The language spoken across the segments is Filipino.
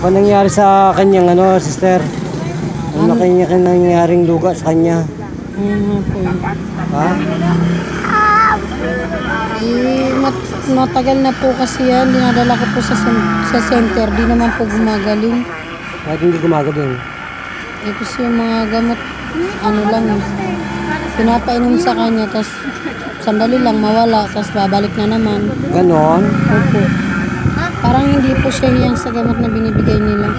pa nangyari sa kanyang ano, sister? Ano kanya nangyaring luga sa kanya? Ayun nga po. Ha? Matagal na po kasi yan. Dinadala ko po sa center. Di naman po gumagaling. Kahit hindi gumagaling. Kasi yung mga gamot, ano lang, pinapainom sa kanya, tapos sandali lang mawala, tapos babalik na naman. Ganon? Opo. Parang hindi po siya hiyang sa gamot na binibigay nila.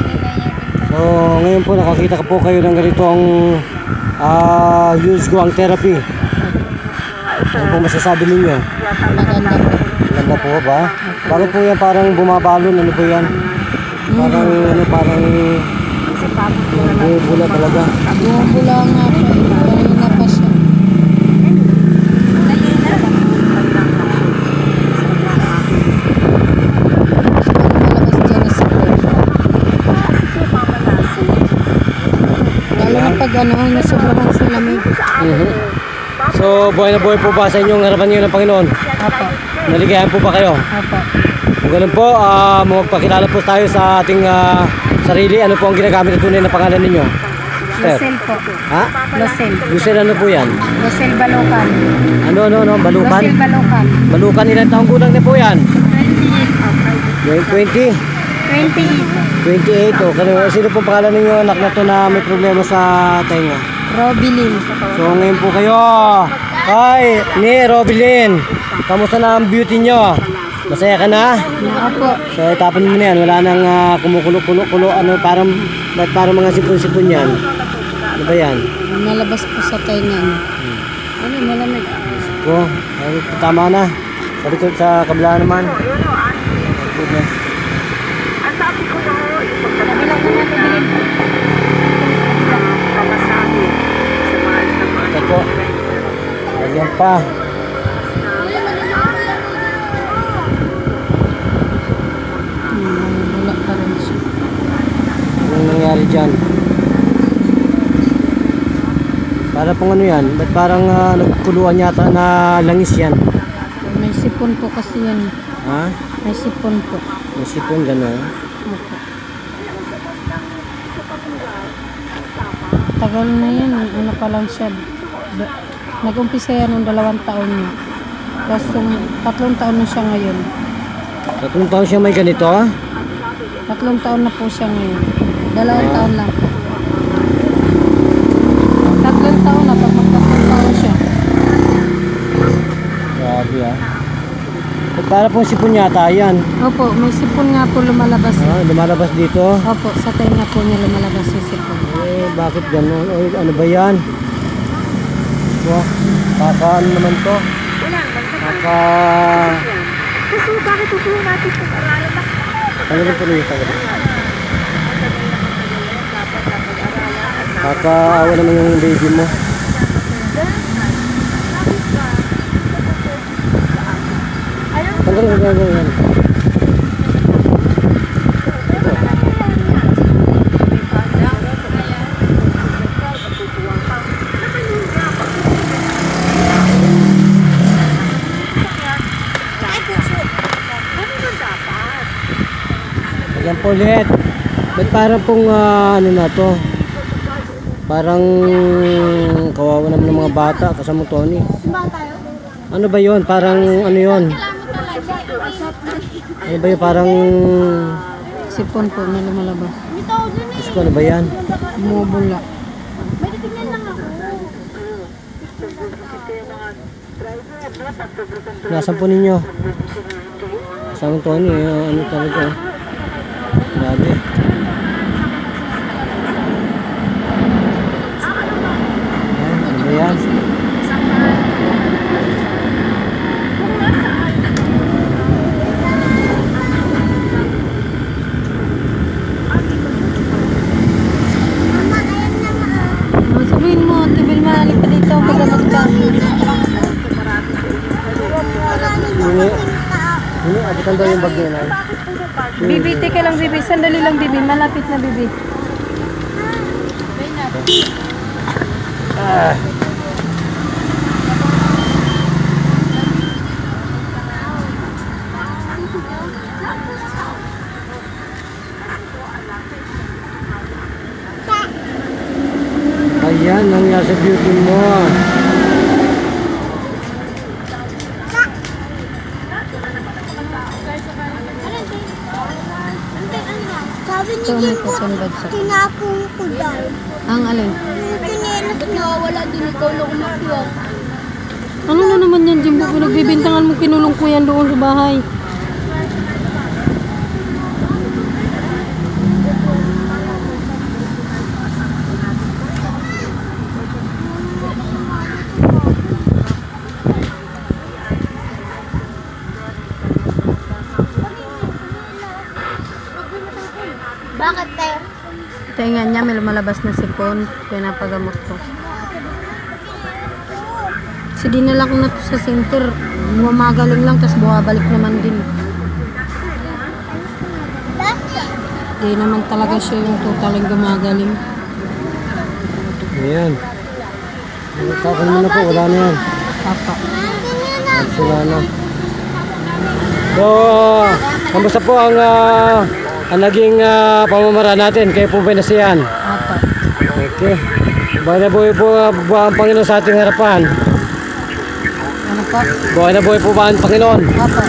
So, ngayon po nakakita ko po kayo ng ganitong use guang therapy. Ano po masasabi ninyo? Maganda po. Maganda po ba? Bakit po yan parang bumabalon? Ano po yan? Parang bumubula talaga. Bumubula nga po. Kanina pa siya. Lalo na pag nasobrahan sa lamig. So, buhay na buhay po ba sa inyong harapan ngayon ng Panginoon? Apo. Naligayan po ba kayo? Apo. Kung ganun po, magpakilala po tayo sa ating sarili. Ano po ang ginagamit na tunay na pangalan ninyo? Lucel po. Ha? Lucel. Lucel, ano po yan? Lucel Balukan. Ano? Balukan? Lucel Balukan. Balukan, ilang taong gulang na po yan? 20? 28. 28, o. Sino pong pangalan ninyo anak na to na may problema sa tenga? Robilin. So ngayon po kayo, hi, ni Robilin, kamusta na ang beauty nyo? Masaya ka na? Apo. So itapon mo na yan, wala nang kumukulo-kulo, ano, parang mga sipon-sipon yan. Ano ba yan? Nalabas po sa tainga niya. Ano, malamig. So, tama na. Sa likod sa kabila naman. Goodness. Ito po. Lagyan pa. Wala pa rin siya. Anong nangyari dyan? Para pong ano yan? Ba't parang nagkuluan yata na langis yan? May sipon po kasi yan. Ha? May sipon po. May sipon gano'n. Opo. Tagal na yan. Ano pa lang siya. Nag-umpisa yan ng 2 taon niya. Tapos 3 taon na siya ngayon. 3 taon siya may ganito? 3 taon na po siya ngayon. 2 taon lang po. 3 taon na. Pag mag-3 taon siya. Grabe ah. Ba't para pong sipon yata yan? Opo, may sipon nga po lumalabas. Lumalabas dito? Opo, sa tenga po niya lumalabas yung sipon. Bakit gano'n? Ano ba yan? Ano naman to? Bakit tutulong natin sa aralan na? Ano rin po yung tagal? Kakaawa naman yung baby mo. Tanggal. Ayan po ulit. Ba't parang pong ano na to? Parang kawawa naman ng mga bata kasama Tony. Ano ba yon? Parang ano yon? Ano ba yun? Parang Sipon po na lumalabas. Diyos ko, ano ba yan? Bumubula. Nasaan po ninyo? Kasama Tony, ano talaga? Grabe. Ano ba yan? Sabihin mo, tibil mahalik pa dito ang pagkamat ka. Hindi, abutan daw yung bag nila. Bibi, teka lang Bibi. Sandali lang Bibi. Malapit na Bibi. Yan, nangyari sa beauty mo. Sabi ni Ito, may Jimbo, kasambad sa... tinapong ko daw. Ang alin? Yung pinelas na wala din ikaw lang umakyat. Ano na naman yan, Jimbo? Pinagbibintangan mo, kinulong ko yan doon sa bahay. Bakit tayo? Tingnan niya, may lumalabas na sipon. Pinapagamot ko. Kasi dinala ko na to sa center. Bumagaling lang, tapos bumabalik naman din. Di naman talaga siya yung totaling gumagaling. Ayan. Kakon mo na po, wala na yan. Papa. Wala na. So, kamusta po ang naging pamamaraan natin? Kayo po ba nasiyan? Papa. Okay. Buhay na buhay po ba ang Panginoon sa ating harapan? Ano po? Buhay na buhay po ba ang Panginoon? Papa.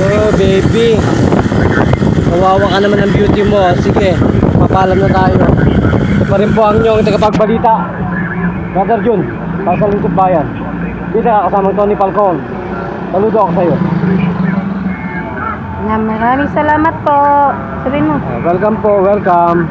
Oh, baby. Kawawa ka naman ng beauty mo. Sige, papalam na tayo. Ito pa rin po ang inyong tagapagbalita. Brother Jun, para sa Lingkod Bayan. Dito kasama Tony Falcon. Saludo ako sa'yo. Maraming salamat po. Sabihin mo. Welcome po, welcome.